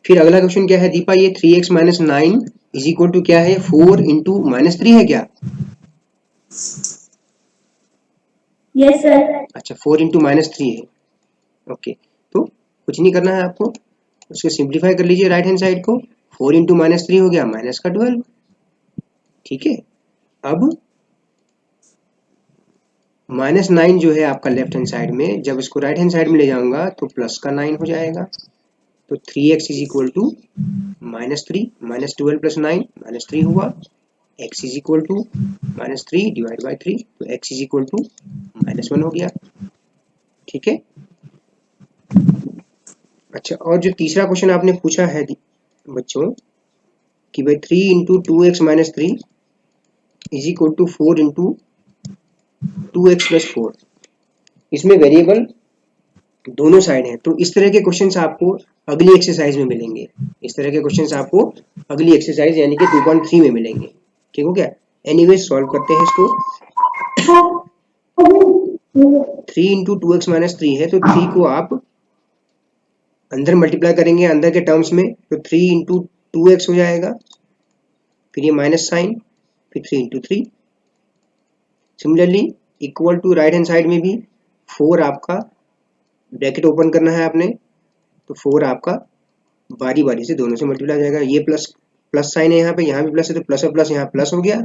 फिर अगला क्वेश्चन क्या है दीपा, ये 3x minus 9 is equal to क्या है, 4 इंटू माइनस 3 है क्या? Yes sir. अच्छा 4 इंटू माइनस 3 है, ओके। तो कुछ नहीं करना है आपको, उसको सिंप्लीफाई कर लीजिए राइट हैंड साइड को, 4 इंटू माइनस 3 हो गया माइनस का 12, ठीक है। अब माइनस 9 जो है आपका लेफ्ट हैंड साइड में, जब इसको राइट हैंड साइड में ले जाऊंगा तो प्लस का 9 हो जाएगा। तो 3x is equal to minus 3, minus 12 plus 9 minus 3 हुआ, x is equal to minus 3 divide by 3, तो x is equal to minus 1 हो गया, ठीक है। अच्छा, और जो तीसरा क्वेश्चन आपने पूछा है बच्चों कि भाई 3 into 2x minus 3 is equal to 4 into 2x plus 4, इसमें वेरिएबल दोनों साइड हैं, तो इस तरह के क्वेश्चंस आपको अगली एक्सरसाइज में मिलेंगे। इस तरह के क्वेश्चंस आपको अगली एक्सरसाइज यानी कि 2.3 में मिलेंगे, ठीक हो क्या। एनीवे सॉल्व करते हैं इसको। 3 इंटू 2x माइनस 3 है, तो 3 को आप अंदर मल्टीप्लाई करेंगे अंदर के टर्म्स में, तो 3 इंटू 2x हो जाएगा, फिर ये माइनस साइन, फिर 3 into 3। Similarly equal to right hand side में भी 4 आपका ब्रैकेट ओपन करना है आपने, तो 4 आपका बारी बारी से दोनों से मल्टीप्लाई हो जाएगा। ये प्लस प्लस साइन है यहाँ भी प्लस है, तो प्लस और प्लस यहाँ प्लस हो गया,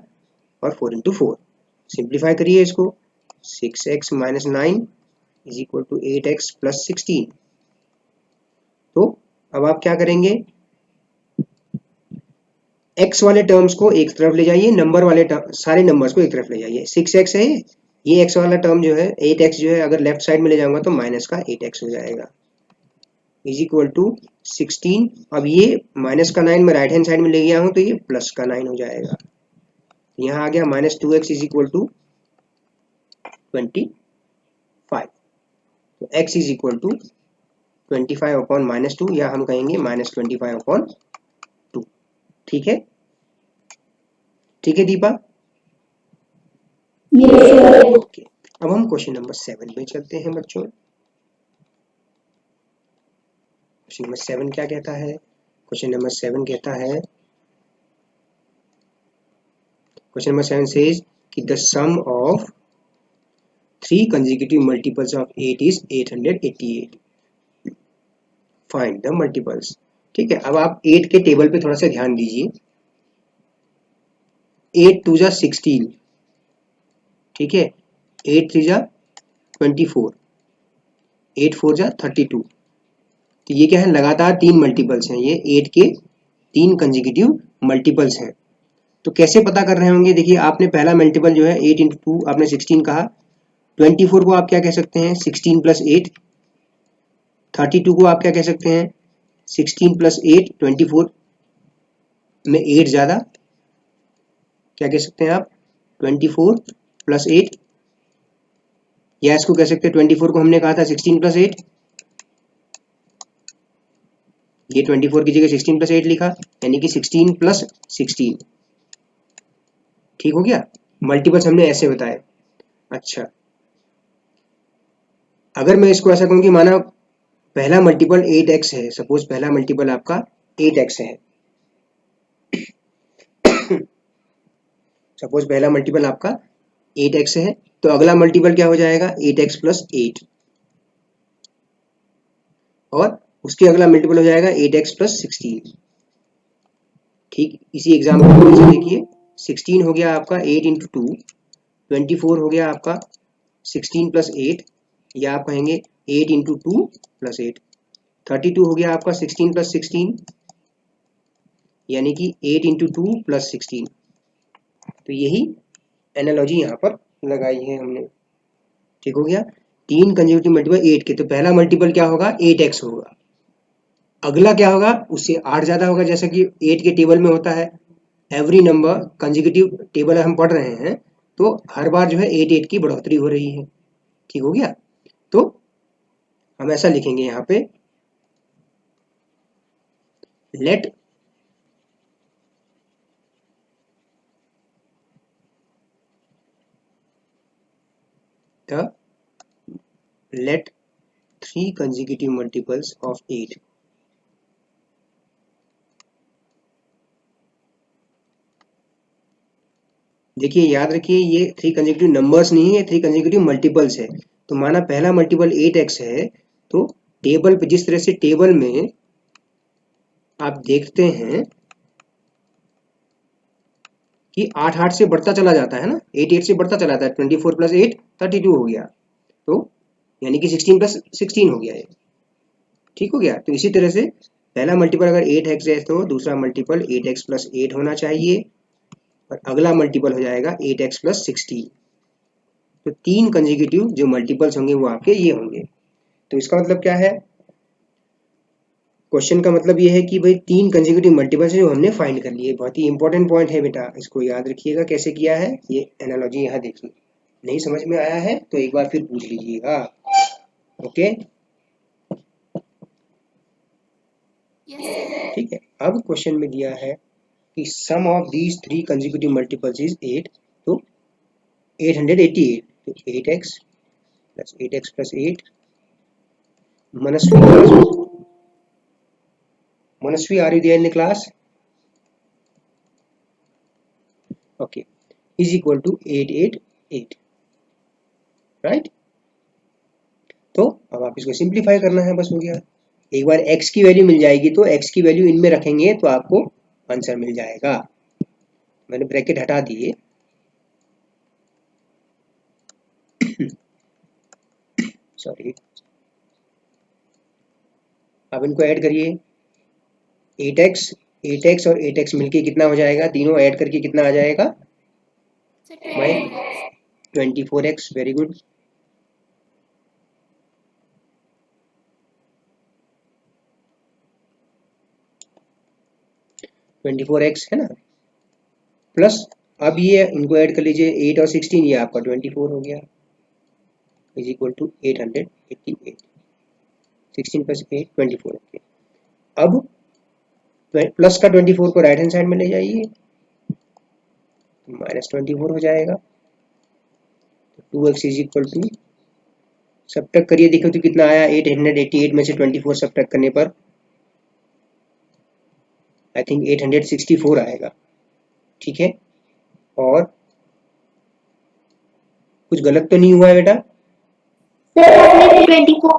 और 4 इंटू 4। सिंप्लीफाई करिए इसको, 6x minus 9 is equal to 8x plus 16। तो अब आप क्या करेंगे, x वाले टर्म्स को एक तरफ ले जाइए, नंबर वाले सारे नंबर्स को एक तरफ ले जाइए। 6x है ये x वाला टर्म जो है, 8x जो है अगर लेफ्ट साइड में ले जाऊंगा तो माइनस का 8x हो जाएगा, इज इक्वल टू 16। अब ये माइनस का 9 मैं राइट हैंड साइड में ले गया हूं, तो ये प्लस का 9 हो जाएगा। यहाँ आ गया minus 2x is equal to 25, तो x is equal to 25 upon minus 2, या हम कहेंगे माइनस 25 अपॉन 2, ठीक है। ठीक है दीपा, यस सर। ओके। अब हम क्वेश्चन नंबर 7 में चलते हैं बच्चों। क्वेश्चन नंबर 7 क्या कहता है, क्वेश्चन नंबर 7 कहता है, क्वेश्चन नंबर 7 सेज कि the sum of 3 consecutive multiples of 8 is 888, find the multiples. ठीक है, अब आप 8 के टेबल पे थोड़ा सा ध्यान दीजिए। 8 2 जा 16, ठीक है, 8 3 जा 24, 8 4 जा 32। तो ये क्या है, लगातार 3 मल्टीपल्स हैं, ये 8 के 3 कंजिक्यूटिव मल्टीपल्स हैं। तो कैसे पता कर रहे होंगे, देखिए आपने पहला मल्टीपल जो है 8 इंटू 2 आपने 16 कहा, 24 को आप क्या कह सकते हैं 16 प्लस 8, 32 को आप क्या कह सकते हैं 16 प्लस 8, 24 में 8 ज़्यादा, क्या कह सकते हैं आप 24 प्लस 8, या इसको कह सकते हैं 24 को हमने कहा था 16 प्लस 8, ये 24 की जगह 16 प्लस 8 लिखा, यानी कि 16 प्लस 16, ठीक हो गया। मल्टीपल्स हमने ऐसे बताए। अच्छा, अगर मैं इसको ऐसा कहूँ कि माना पहला मल्टीपल 8x है, सपोज पहला मल्टीपल आपका 8x है, सपोज पहला मल्टीपल आपका 8x है, तो अगला मल्टीपल क्या हो जाएगा 8x प्लस 8, और उसके अगला मल्टीपल हो जाएगा 8x प्लस 16। ठीक इसी एग्जाम्पल को नीचे देखिए, 16 हो गया आपका 8 इंटू 2, 24 हो गया आपका 16 प्लस 8, या आप कहेंगे 8 इंटू 2 प्लस 8, 32 हो गया आपका 16 प्लस 16, यानी कि 8 इंटू 2 प्लस 16। तो यही एनालॉजी यहाँ पर लगाई है हमने, ठीक हो गया। 3 कंसेक्यूटिव मल्टीपल 8 के, तो पहला मल्टीपल क्या होगा 8x होगा, अगला क्या होगा उससे 8 ज्यादा होगा, जैसा कि 8 के टेबल में होता है, एवरी नंबर कंसेक्यूटिव टेबल हम पढ़ रहे हैं, तो हर बार जो है 8 8 की बढ़ोतरी हो रही है, ठीक हो गया। तो हम ऐसा लिखेंगे यहाँ पे, let the let 3 consecutive multiples of 8 देखिए याद रखिए ये 3 कंसेक्यूटिव नंबर्स नहीं है, 3 कंसेक्यूटिव मल्टीपल्स है। तो माना पहला मल्टीपल 8x है, तो टेबल पे जिस तरह से टेबल में आप देखते हैं कि 8 से बढ़ता चला जाता है ना, 8 से बढ़ता चला जाता है, 24 + 8 32 हो गया, तो यानी कि 16 + 16 हो गया ये, ठीक हो गया। तो इसी तरह से पहला मल्टीपल अगर 8x है तो दूसरा मल्टीपल 8x + 8 होना चाहिए, और अगला मल्टीपल हो जाएगा 8x + 16। तो 3 कंसेक्यूटिव जो मल्टीपल्स होंगे वो आपके ये होंगे। तो इसका मतलब क्या है, क्वेश्चन का मतलब ये है कि भाई 3 कंसेक्यूटिव मल्टीपल्स जो हमने फाइंड कर लिए। बहुत ही इंपॉर्टेंट पॉइंट है बेटा, इसको याद रखिएगा कैसे किया है। ये एनालॉजी यहाँ देखिए, नहीं समझ में आया है तो एक बार फिर पूछ लीजिएगा। ओके ठीक है। अब क्वेश्चन में दिया है कि sum of these 3 consecutive multiples is 8, तो 888, तो 8x + 8x + 8 Manasvi, are you there in the class? Okay, is equal to 888, right. तो अब आप इसको सिंप्लीफाई करना है, बस हो गया। एक बार x की वैल्यू मिल जाएगी तो x की वैल्यू इनमें रखेंगे तो आपको आंसर मिल जाएगा। मैंने ब्रैकेट हटा दिए सॉरी। अब इनको ऐड करिए, 8x और 8x मिलके कितना हो जाएगा, तीनों ऐड करके कितना आ जाएगा भाई 24x। Very good. Twenty four x है ना, प्लस अब ये इनको ऐड कर लीजिए 8 और 16, ये आपका 24 हो गया, इज इक्वल टू 888। 16 + 8 24। ओके, अब प्लस का 24 को राइट हैंड साइड में ले जाइए, -24 हो जाएगा। 2x is equal to, subtract करिए, देखो तो कितना आया, 888 में से 24 सब्ट्रैक्ट करने पर आई थिंक 864 आएगा, ठीक है। और कुछ गलत तो नहीं हुआ है बेटा? सर आपने 24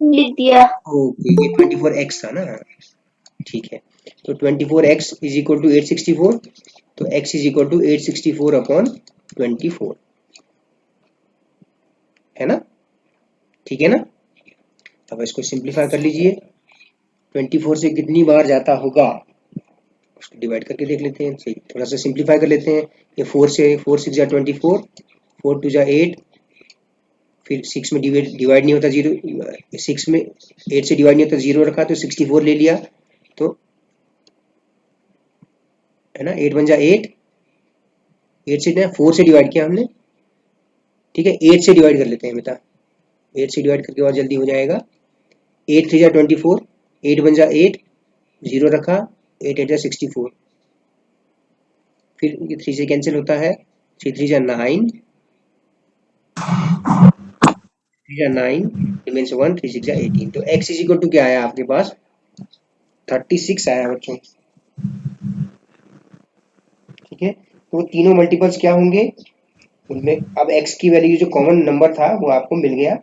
लिख दिया। ओके, ये 24x था ना, ठीक है। तो 24x इज इक्वल टू 864, तो x is equal to 864 upon 24, है ना, ठीक है ना। अब इसको सिंप्लीफाई कर लीजिए, 24 से कितनी बार जाता होगा उसको डिवाइड करके देख लेते हैं। सही, थोड़ा सा सिंप्लीफाई कर लेते हैं। ये 4 से 4 6 जा 24, 4 2 जा 8, फिर 6 में डिवाइड नहीं होता, 0 6 में 8 से डिवाइड नहीं होता, 0 रखा तो 64 ले लिया, तो है ना, 8 1 जा 8, 8 से 4 से डिवाइड किया हमने, ठीक है। 8 से डिवाइड कर लेते हैं बेटा, 8 से डिवाइड करके और जल्दी हो जाएगा। 8 3 जा 24, 8 1 जा 8, 0 रखा, 8 8 जा 64, फिर ये 3 से कैंसिल होता है, 3 3 जा 9, 3 जा 9 रिमेन्स 1, 3 6 जा 18। तो x इज इक्वल टू क्या आया आपके पास, 36 आया बच्चों, ठीक है। तो तीनों मल्टीपल्स क्या होंगे उनमें, अब x की वैल्यू जो कॉमन नंबर था वो आपको मिल गया,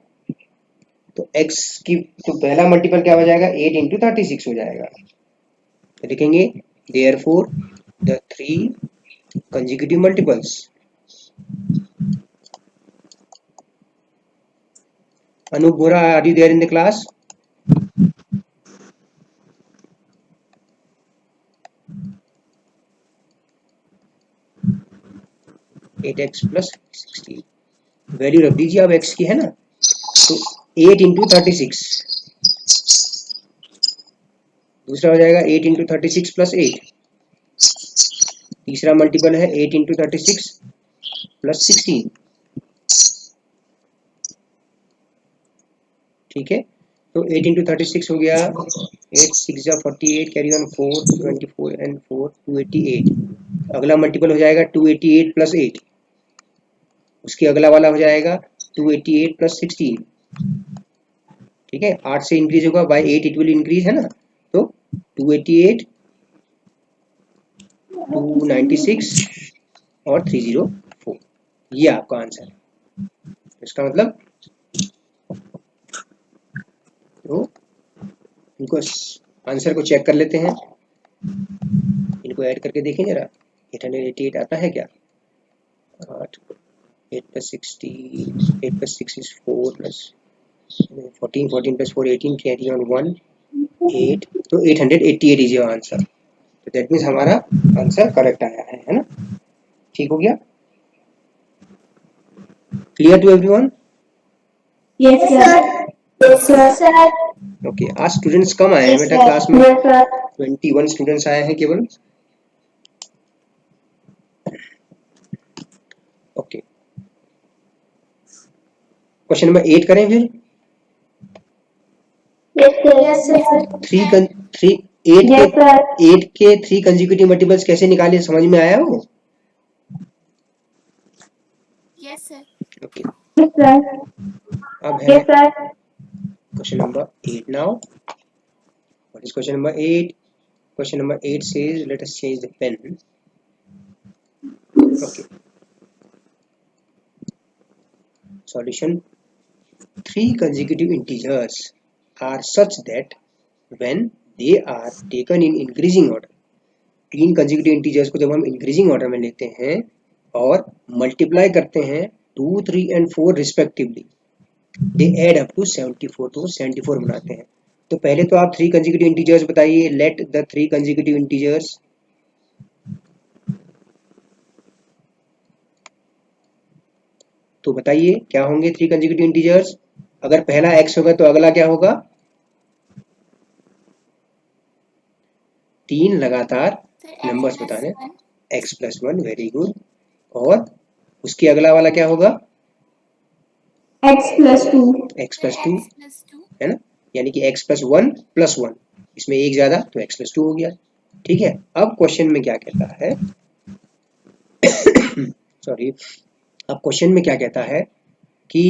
तो x की तो पहला मल्टीपल क्या हो जाएगा, 8 × 36 हो जाएगा। तो लिखेंगे therefore the 3 consecutive multiples, Anup Bora, are you there in the class? Eight x plus 16 value रख दीजिए अब x की, है ना। तो 8 × 36, दूसरा हो जाएगा 8 × 36 + 8, तीसरा मल्टीपल है 8 × 36 + 16, ठीक है। तो 8 × 36 हो गया, 8 6 जा 48, कैरी ऑन 4 24 एंड 4 288। अगला मल्टीपल हो जाएगा 288 + 8, उसके अगला वाला हो जाएगा 288 + 16, ठीक है। 8 से इंक्रीज होगा, बाय 8 इट विल इंक्रीज, है ना। तो 288 296 और 304, ये आपका आंसर है। इसका मतलब तो इनको आंसर को चेक कर लेते हैं, इनको ऐड करके देखें जरा, 888 आता है क्या? 8 + 16, 8 + 6 is 4 + 14, 14 + 4 18, carry on 1 8, तो 888 इज योर आंसर। तो दैट मीन्स हमारा आंसर करेक्ट आया है ना? ठीक हो गया? Clear to everyone? Yes, sir. Yes, sir. Okay, आज स्टूडेंट्स कम आए हैं Yes, बेटा sir. क्लास में, Yes, sir. 21 स्टूडेंट्स आए हैं केवल। ओके, क्वेश्चन नंबर 8 करें फिर। Yes, sir. Yes, sir. 8 Yes, sir. के 3 कंसेक्यूटिव मल्टीपल्स कैसे निकाले, समझ में आया वो? Yes, sir. Okay, Yes, sir. अब है Yes, sir. Question number 8 now. What is question number 8? Question number 8 says, let us change the pen. Okay. Solution: 3 consecutive integers are such that when they are taken in increasing order, 3 consecutive integers को जब हम increasing order में लेते हैं और multiply करते हैं 2, 3 and 4 respectively, they add up to 74, तो 74 बनाते हैं। तो पहले तो आप 3 consecutive integers बताइए, let the 3 consecutive integers, तो बताइए क्या होंगे 3 कंसेक्यूटिव इंटीजर्स? अगर पहला x होगा तो अगला क्या होगा? 3 लगातार Sir, नंबर्स X बताने, plus 1. x + 1, very good. और उसके अगला वाला क्या होगा? X plus 2. x Sir, + 2, X plus 2. है ना? यानी कि x + 1 + 1, इसमें एक ज्यादा तो x + 2 हो गया। ठीक है, अब क्वेश्चन में क्या कहता है सॉरी, अब क्वेश्चन में क्या कहता है कि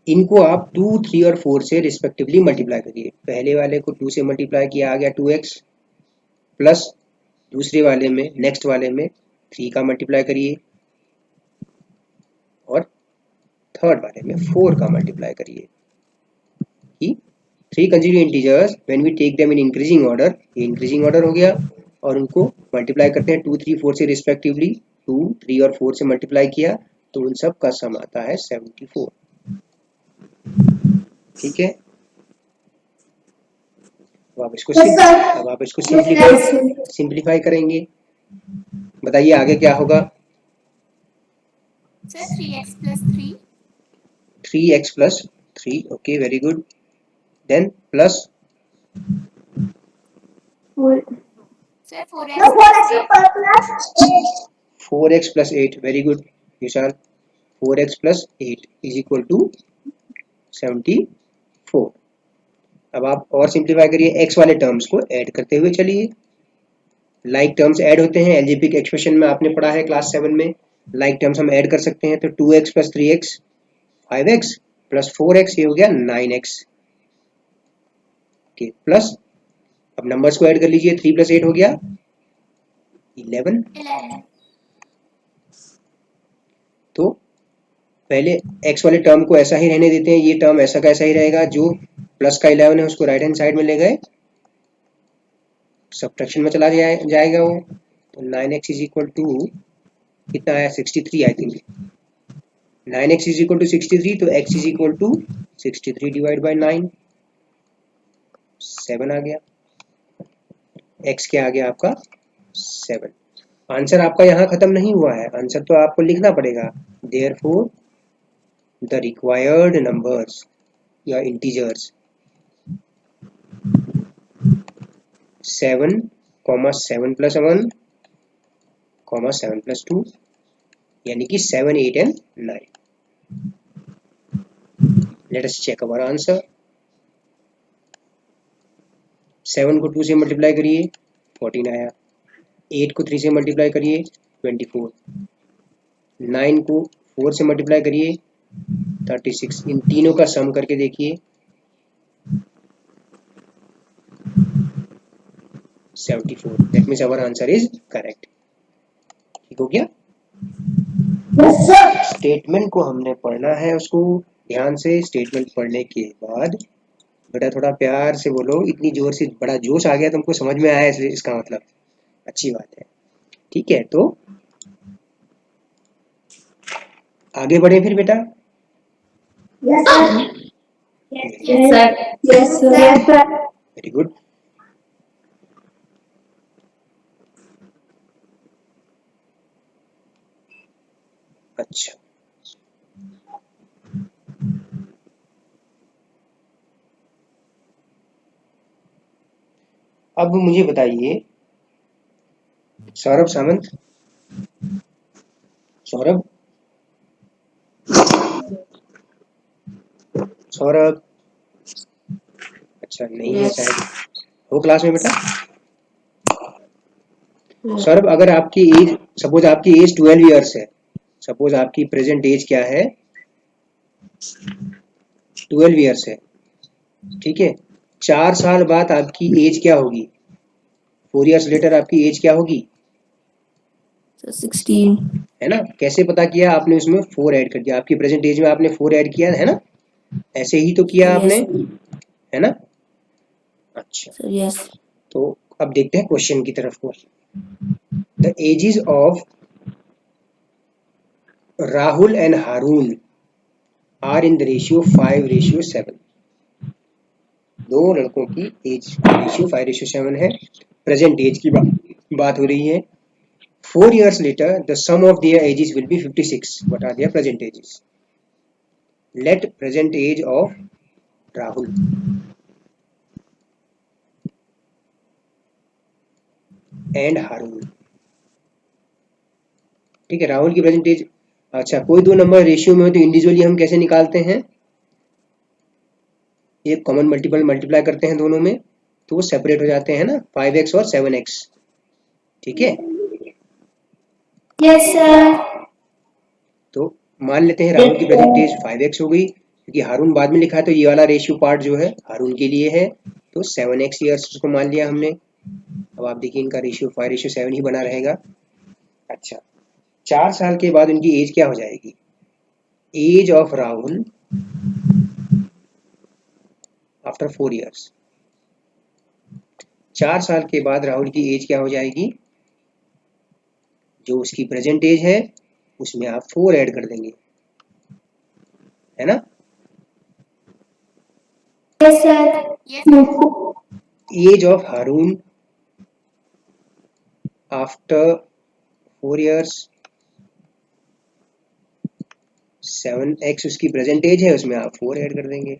इनको आप 2, 3 और 4 से रिस्पेक्टिवली मल्टीप्लाई करिए। पहले वाले को 2 से मल्टीप्लाई किया, आ गया 2x, प्लस दूसरे वाले में, नेक्स्ट वाले में 3 का मल्टीप्लाई करिए और थर्ड वाले में 4 का मल्टीप्लाई करिए। कि 3 consecutive integers when we take them in increasing order, ये इंक्रीजिंग ऑर्डर हो गया, और उनको मल्टीप्लाई करते हैं 2, 3, 4 से रिस्पेक्टिवली। 2, 3 और 4 से मल्टीप्लाई किया तो उन सब का सम आता है 74। ठीक है, अब आप इसको सिंप्लीफाई करेंगे। बताइए आगे क्या होगा? Sir, 3x plus 3. 3x + 3, okay very good. Then plus Sir, 4x plus 8. 4x + 8, very good Vishal. 4x + 8 = 74। अब आप और सिंप्लीफाई करिए, x वाले टर्म्स को ऐड करते हुए चलिए। लाइक टर्म्स ऐड होते हैं, एलजेब्रिक एक्सप्रेशन में आपने पढ़ा है क्लास 7 में, लाइक टर्म्स हम ऐड कर सकते हैं। तो 2x + 3x 5x + 4x, ये हो गया 9x के प्लस, अब नंबर्स को ऐड कर लीजिए, 3 + 8 हो गया 11। 11. तो पहले x वाले टर्म को ऐसा ही रहने देते हैं, ये टर्म ऐसा का ऐसा ही रहेगा, जो प्लस का 11 है उसको राइट हैंड साइड में ले गए, सब्ट्रैक्शन में चला जाएगा वो। तो 9x = कितना आया? 63 आई थिंक। 9x = 63, तो x = 63 / 9, 7 आ गया। x क्या आ गया आपका? 7। आंसर आपका यहाँ खत्म नहीं हुआ है, आंसर तो आपको लिखना पड़ेगा। देयरफॉर द रिक्वायर्ड नंबर्स या इंटीजर्स 7, 7 + 1, 7 + 2, यानी कि 7, 8 and 9। Let us check our answer. 7 को 2 से मल्टीप्लाई करिए 14 आया, 8 को 3 से मल्टीप्लाई करिए 24, 9 को 4 से मल्टीप्लाई करिए 36। इन तीनों का सम करके देखिए 74। That means our answer is correct. ठीक हो गया। Yes, sir. स्टेटमेंट को हमने पढ़ना है, उसको ध्यान से। स्टेटमेंट पढ़ने के बाद बेटा थोड़ा प्यार से बोलो, इतनी जोर से, बड़ा जोश आ गया तुमको, समझ में आया इसका मतलब, अच्छी बात है। ठीक है, तो आगे बढ़े फिर बेटा। Yes, sir. Yes, sir. Yes, sir. Yes, sir. Very good. अच्छा, अब मुझे बताइए सौरभ सामंत, सौरभ, सौरभ, अच्छा नहीं है शायद, हो क्लास में बेटा। सौरभ, अगर आपकी एज, सपोज आपकी एज 12 ईयर्स है, सपोज आपकी प्रेजेंट एज क्या है, 12 ईयर्स है, ठीक है। 4 साल बाद आपकी एज क्या होगी, 4 ईयर्स लेटर आपकी एज क्या होगी, 16 है ना। कैसे पता किया आपने, उसमें 4 ऐड कर दिया, आपकी प्रेजेंट एज में आपने 4 ऐड किया है ना, ऐसे ही तो किया आपने, है ना। अच्छा, सर यस तो अब देखते हैं क्वेश्चन की तरफ को। The ages of Rahul and Haroon are in the ratio 5:7। दो लड़कों की एज रेशियो 5:7 है, प्रेजेंट एज की बात हो रही है। 4 years later the sum of their ages will be 56. What are their present ages? Let present age of Rahul and Harun, ठीक है। राहुल की प्रेजेंट एज, अच्छा कोई दो नंबर रेशियो में हो तो इंडिविजुअली हम कैसे निकालते हैं, एक कॉमन मल्टीपल मल्टीप्लाई करते हैं दोनों में, तो वो सेपरेट हो जाते हैं ना, 5x और 7x, ठीक है। Yes, sir. तो मान लेते हैं राहुल की प्रेजेंट एज 5x हो गई, क्योंकि हारून बाद में लिखा है तो ये वाला रेशियो पार्ट जो है हारून के लिए है, तो 7x ईयर्स उसको मान लिया हमने। अब आप देखिए इनका रेशियो 5:7 ही बना रहेगा। अच्छा, 4 साल के बाद उनकी एज क्या हो जाएगी, age of Rahul after 4 years, 4 साल के बाद राहुल की एज क्या हो जाएगी, जो उसकी प्रेजेंट एज है उसमें आप 4 ऐड कर देंगे, है ना। Yes, sir. Yes, sir. Age of Harun after 4 years, 7x उसकी प्रेजेंट एज है, उसमें आप 4 ऐड कर देंगे,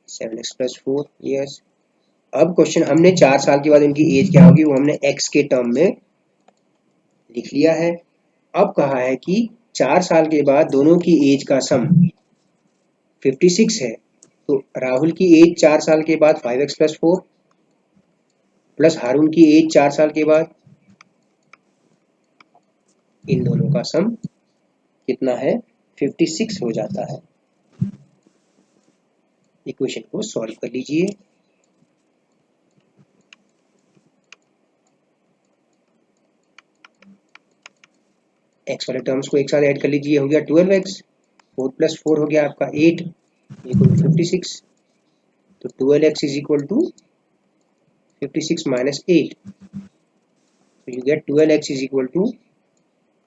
7x + 4 ईयर्स। अब क्वेश्चन, हमने 4 साल के बाद उनकी एज क्या होगी वो हमने x के टर्म में लिख लिया है। अब कहा है कि 4 साल के बाद दोनों की एज का सम 56 है, तो राहुल की एज 4 साल के बाद 5x + 4 प्लस हारून की एज 4 साल के बाद, इन दोनों का सम कितना है, 56 हो जाता है। इक्वेशन को सॉल्व कर लीजिए। x वाले टर्म्स को एक साथ ऐड कर लीजिए, हो गया 12x, 4 + 4 हो गया आपका 8 इक्वल टू 56, तो 12x इज इक्वल टू 56 - 8, तो you get 12x is equal to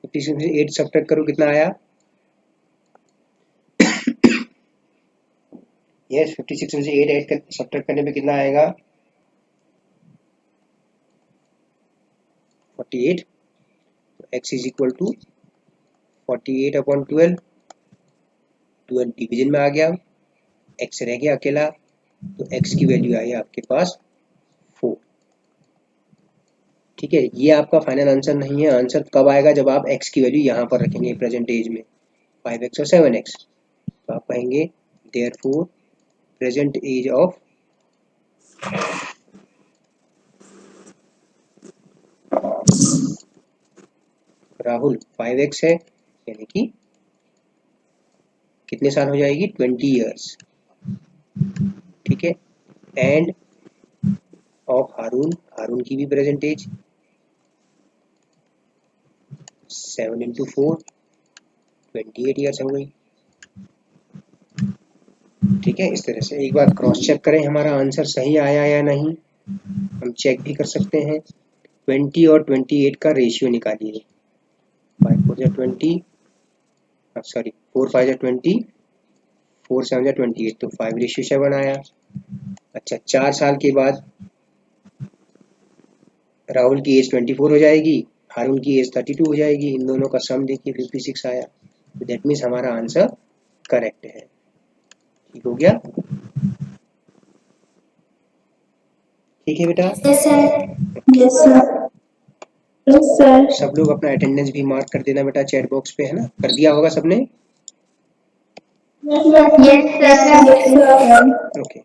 56 से 8 सब्ट्रैक्ट करो, कितना आया, यस 56 में से 8 ऐड कर सब्ट्रैक्ट करने पे कितना आएगा, 48, तो x is equal to 48/12, 12 division में आ गया, x रह गया अकेला, तो x की वैल्यू आई आपके पास 4, ठीक है। ये आपका फाइनल आंसर नहीं है, आंसर कब आएगा, जब आप x की वैल्यू यहाँ पर रखेंगे प्रेजेंट एज में 5x और 7x, तो आप कहेंगे therefore present age of Rahul 5x है, यानी कि कितने साल हो जाएगी, 20 ईयर्स, ठीक है। एंड ऑफ हारून, हारून की भी प्रेजेंट एज 7 इंटू 4 28 ईयर्स हो गई। ठीक है, इस तरह से एक बार क्रॉस चेक करें हमारा आंसर सही आया या नहीं। हम चेक भी कर सकते हैं। 20 और 28 का रेशियो निकालिए। 5 4 जा 20, सॉरी 4 5 जा 20, 4 7 जा 28, तो 5:7 आया। अच्छा, 4 साल के बाद राहुल की एज 24 हो जाएगी, हारून की एज 32 हो जाएगी। इन दोनों का सम देखिए 56 आया। तो दैट मीन्स हमारा आंसर करेक्ट है। ठीक हो गया? ठीक है बेटा। Yes, sir. Yes, sir. Yes, sir. सब लोग अपना अटेंडेंस भी मार्क कर देना बेटा चैट बॉक्स पे, है ना? कर दिया होगा सबने? Yes, sir. Yes, sir. Okay.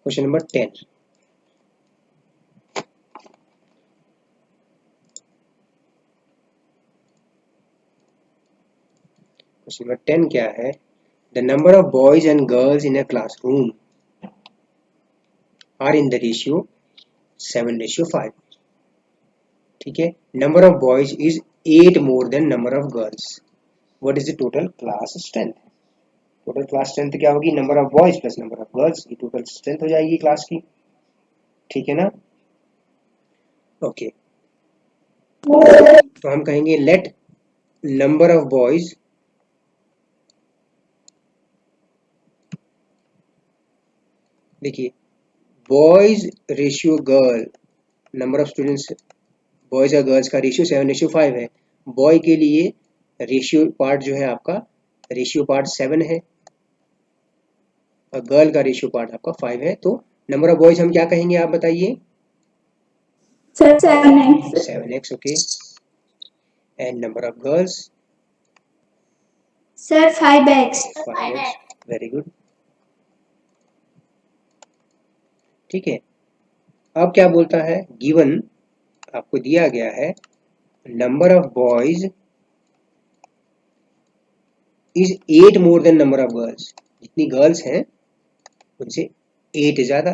Question number 10। Question number 10 क्या है? The number of boys and girls in a classroom are in the ratio 7:5। ठीक है, number of boys is 8 more than number of girls. What is the total class strength? Total class strength क्या होगी? Number of boys plus number of girls, ये total strength हो जाएगी class की। ठीक है ना? ओके, तो हम कहेंगे लेट नंबर ऑफ बॉयज देखिए boys ratio girl, number of students boys और गर्ल्स का रेशियो 7:5 है। बॉय के लिए रेशियो पार्ट जो है आपका, रेशियो पार्ट 7 है और गर्ल का रेशियो पार्ट आपका 5 है। तो नंबर ऑफ बॉयज हम क्या कहेंगे, आप बताइए? Sir, 7x. 7x। Okay, and number of girls? Sir, 5x. 5x। Very good. ठीक है, अब क्या बोलता है? गिवन आपको दिया गया है number of boys is 8 more than number of girls. जितनी गर्ल्स हैं उनसे 8 ज्यादा।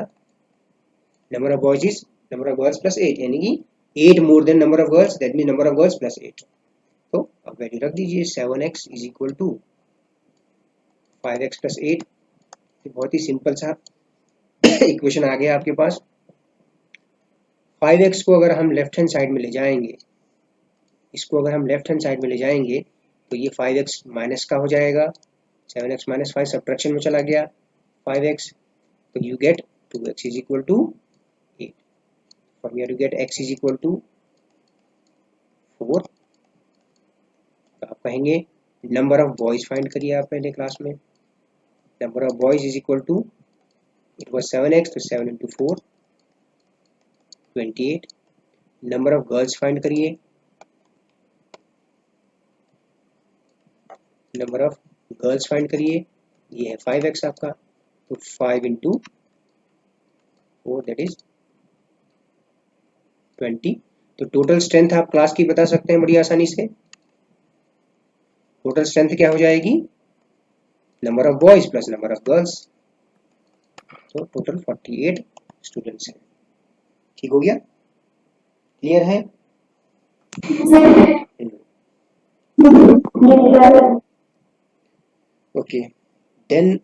Number of boys is number of girls plus 8, यानी कि 8 more than number of girls, that mean number of girls plus 8। तो अब वैल्यू रख दीजिए 7x is equal to 5x plus 8। बहुत ही सिंपल सा इक्वेशन आ गया आपके पास। 5x को अगर हम लेफ्ट हैंड साइड में ले जाएंगे, इसको अगर हम लेफ्ट हैंड साइड में ले जाएंगे तो ये 5x माइनस का हो जाएगा। 7x माइनस 5 सब्ट्रैक्शन में चला गया 5x, तो you get 2x is equal to 8। From here you get x is equal to 4। तो आप कहेंगे नंबर ऑफ बॉयज फाइंड करिए आप पहले क्लास में। Number of boys is equal to, it was 7x, तो 7 into 4 28। Number of girls find करिए। Number of girls find करिए, ये है 5x आपका, तो 5 इंटू 4 दैट इज 20। तो टोटल स्ट्रेंथ आप क्लास की बता सकते हैं बड़ी आसानी से। टोटल स्ट्रेंथ क्या हो जाएगी? Number of boys plus number of girls. तो टोटल 48 स्टूडेंट्स हैं। ठीक हो गया? क्लियर है? ओके, देन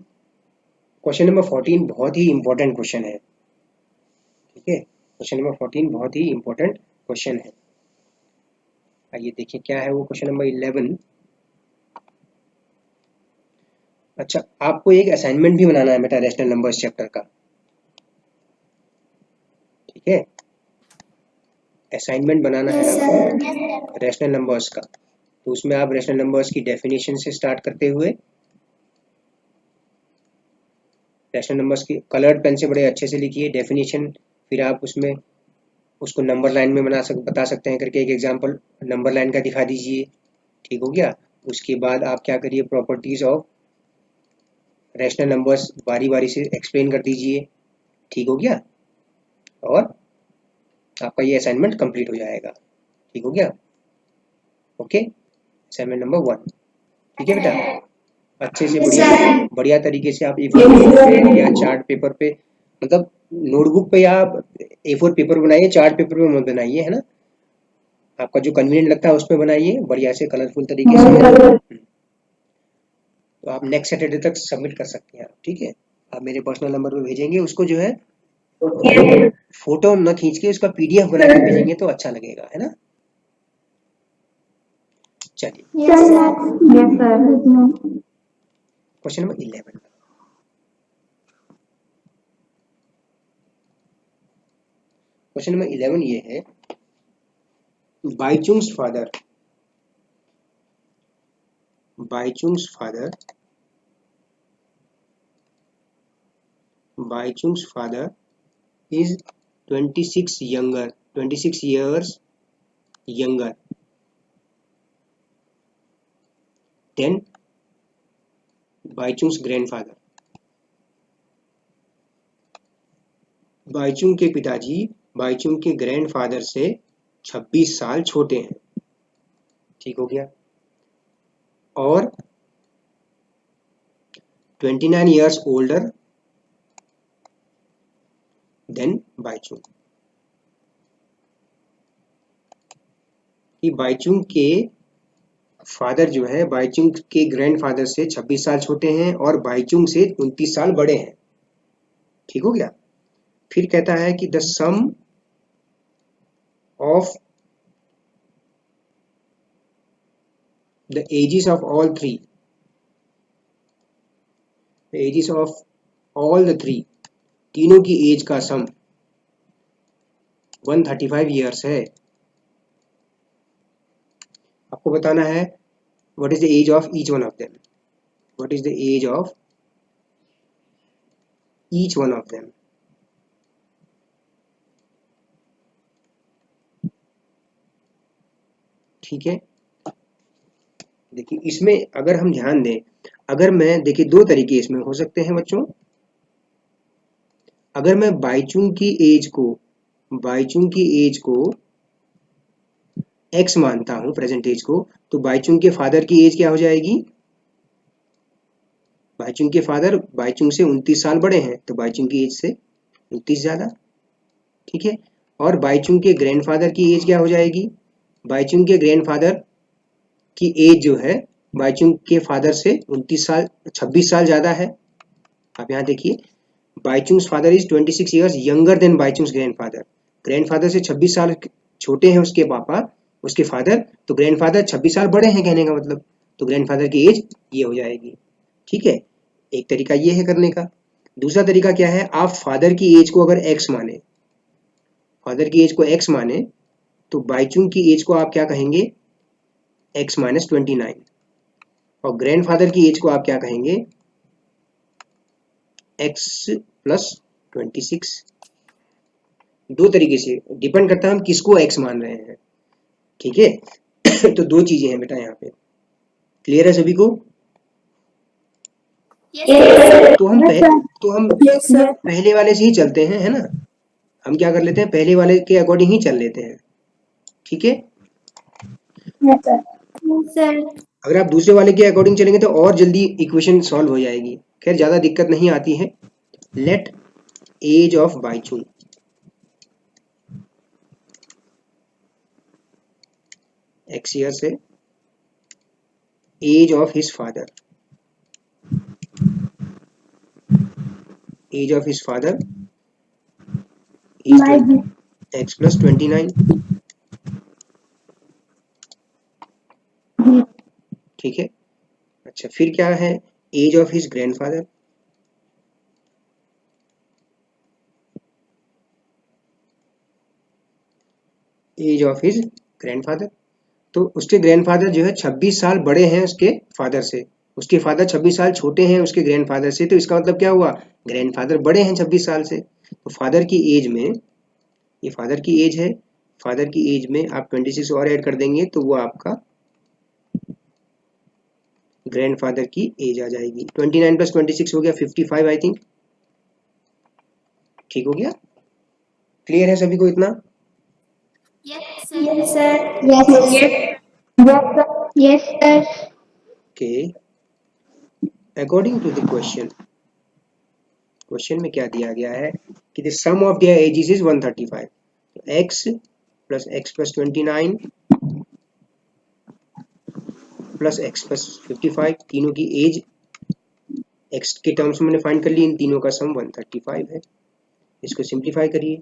क्वेश्चन नंबर 14 बहुत ही इंपॉर्टेंट क्वेश्चन है। ठीक है, क्वेश्चन नंबर 14 बहुत ही इंपॉर्टेंट क्वेश्चन है। आइए देखिए क्या है वो क्वेश्चन नंबर 11। अच्छा, आपको एक असाइनमेंट भी बनाना है बेटा रैशनल नंबर्स चैप्टर का। ठीक है, असाइनमेंट बनाना है आपको रैशनल नंबर्स का। तो उसमें आप रैशनल नंबर्स की डेफिनेशन से स्टार्ट करते हुए, रैशनल नंबर्स की कलर्ड पेन से बड़े अच्छे से लिखिए डेफिनेशन। फिर आप उसमें उसको नंबर लाइन में बता सकते हैं करके एक एग्जांपल नंबर लाइन का दिखा दीजिए। ठीक हो गया? उसके बाद आप क्या करिए, प्रॉपर्टीज ऑफ रैशनल नंबर्स बारी बारी से एक्सप्लेन कर दीजिए। ठीक हो गया? और आपका ये असाइनमेंट कंप्लीट हो जाएगा। ठीक हो गया? Okay, assignment number 1। ठीक है बेटा, अच्छे से बढ़िया बढ़िया तरीके से आप A4 पेपर पे या चार्ट पेपर पे, मतलब नोटबुक पे या A4 पेपर बनाइए, चार्ट पेपर पे मत बनाइए, है ना। आपका जो कन्वीनियंट लगता है उस पे बनाइए बढ़िया से, कलरफुल तरीके से। तो आप नेक्स्ट सैटरडे तक सबमिट कर सकते हैं आप। ठीक है, आप मेरे पर्सनल नंबर पे भेजेंगे उसको, जो है फोटो न खींच के उसका PDF बना के भेजेंगे तो अच्छा लगेगा, है ना। चलिए, Yes, sir. Yes, sir. Question number 11। Question number 11 ये है, Bhaichung's father Bhaichung's father is 26 years younger than Bhaichung's grandfather. Bhaichung के पिताजी बाईचुंग के ग्रैंडफादर से 26 साल छोटे हैं। ठीक हो गया? और 29 years older than बाईचुंग। कि बाईचुंग के फादर जो है बाईचुंग के ग्रैंडफादर से 26 साल छोटे हैं और बाईचुंग से 29 साल बड़े हैं। ठीक हो गया? फिर कहता है कि the sum of the ages of all three तीनों की एज का सम 135 ईयर्स है। आपको बताना है what is the age of each one of them. What is the age of each one of them. ठीक है, देखिए इसमें अगर हम ध्यान दें, अगर मैं देखिए दो तरीके इसमें हो सकते हैं बच्चों। अगर मैं बाईचुंग की एज को x मानता हूं, प्रेजेंट एज को, तो बाईचुंग के फादर की एज क्या हो जाएगी? बाईचुंग के फादर बाईचुंग से 29 साल बड़े हैं, तो बाईचुंग की एज से 29 ज्यादा। ठीक है, और बाईचुंग के ग्रैंडफादर की एज क्या हो जाएगी? बाईचुंग के ग्रैंडफादर की एज जो है बाईचुंग के फादर से 26 साल ज्यादा है। आप यहाँ देखिए, Bhaichung's father is 26 years younger than Bhaichung's grandfather. Grandfather से 26 साल छोटे हैं उसके पापा, उसके फादर, तो ग्रैंडफादर 26 साल बड़े हैं कहने का मतलब, तो ग्रैंडफादर की एज ये हो जाएगी। ठीक है, एक तरीका ये है करने का। दूसरा तरीका क्या है, आप फादर की एज को अगर x माने, तो बाईचुंग की एज को आप क्या कहेंगे? x minus 29। और ग्रैंडफादर की एज को आप क्या कहेंगे? x plus 26। दो तरीके से डिपेंड करता है हम किसको x मान रहे हैं। ठीक है तो दो चीजें हैं बेटा यहाँ पे। क्लियर है सभी को? तो हम Yes, sir. पहले वाले से ही चलते हैं, है ना। हम क्या कर लेते हैं, पहले वाले के अकॉर्डिंग ही चल लेते हैं। ठीक है, Yes, sir. Yes, sir. अगर आप दूसरे वाले के अकॉर्डिंग चलेंगे तो और जल्दी इक्वेशन सॉल्व हो जाएगी। खैर ज्यादा दिक्कत नहीं आती है। Let age of Bhaichung x year से age of his father is x plus 29। ठीक है, अच्छा फिर क्या है, एज ऑफ हिज ग्रैंडफादर तो उसके ग्रैंडफादर जो है 26 साल बड़े हैं उसके फादर से, उसके फादर 26 साल छोटे हैं उसके ग्रैंडफादर से, तो इसका मतलब क्या हुआ, ग्रैंडफादर बड़े हैं 26 साल से। तो फादर की एज में, ये फादर की एज है, फादर की एज में आप 26 और ऐड कर देंगे तो वो आपका ग्रैंडफादर की एज आ जाएगी। 29 प्लस 26 हो गया 55 आई थिंक। ठीक हो गया? क्लियर है सभी को इतना? Yes, Yes, sir. sir. Yes, sir. Yes, sir. Okay, according to the question में क्या दिया गया है कि the sum of their ages is 135, x plus x plus 29 plus x plus 55, तीनों की एज x के टर्म्स में मैंने फाइंड कर ली, इन तीनों का सम 135 है। इसको सिंप्लीफाई करिए,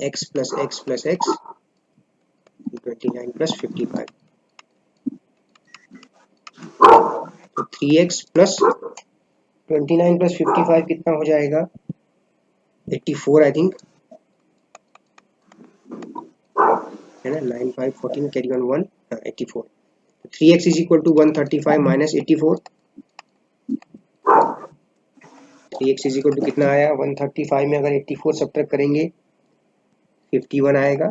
x plus x plus x 29 plus 55, तो 3x प्लस 29 प्लस 55 कितना हो जाएगा? 84 आई थिंक, है ना? 9 5 14 carry on 1, 84। 3x is equal to 135 minus 84, 3x is equal to कितना आया? 135 में अगर 84 सब्ट्रैक्ट करेंगे 51 आएगा,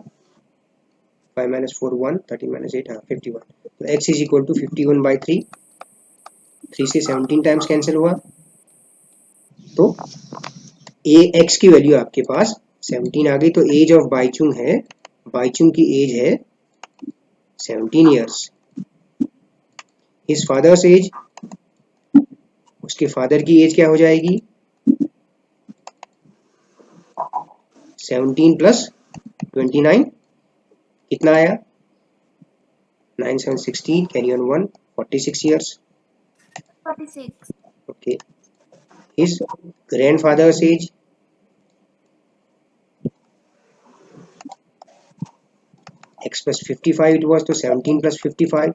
5 माइनस 4 1, 13 माइनस 8, हाँ 51। तो x is equal to 51 by 3, 3 से 17 टाइम्स कैंसिल हुआ, तो x की वैल्यू आपके पास 17 आ गई। तो एज ऑफ बाईचुंग है, बाईचुंग की एज है 17 ईयर्स। हिज फादर्स एज, उसके फादर की एज क्या हो जाएगी? 17 प्लस 29 कितना आया? 9 7 16 carry on 1, 46 years. 46. Okay, his grandfather's age, x plus 55 it was, तो 17 plus 55,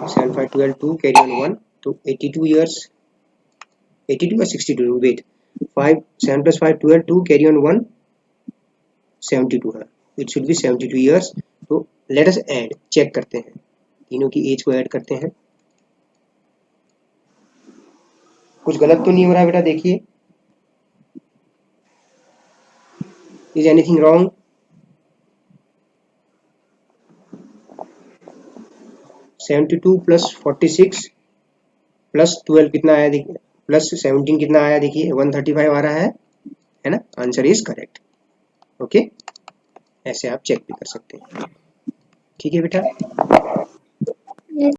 7 5 12 2 carry on 1, तो 82 years, 82 or 62, wait, 5 7 plus 5 12 2 carry on 1, 72 है, it should be 72 years। तो let us add, चेक करते हैं, तीनों की एज को ऐड करते हैं। कुछ गलत तो नहीं हो रहा है बेटा? देखिए, is anything wrong? (72 plus 46 plus 12 कितना आया देखिए, प्लस 17 कितना आया देखिए, 135 आ रहा है ना? Answer is correct. ओके, ऐसे आप चेक भी कर सकते हैं। ठीक है बेटा।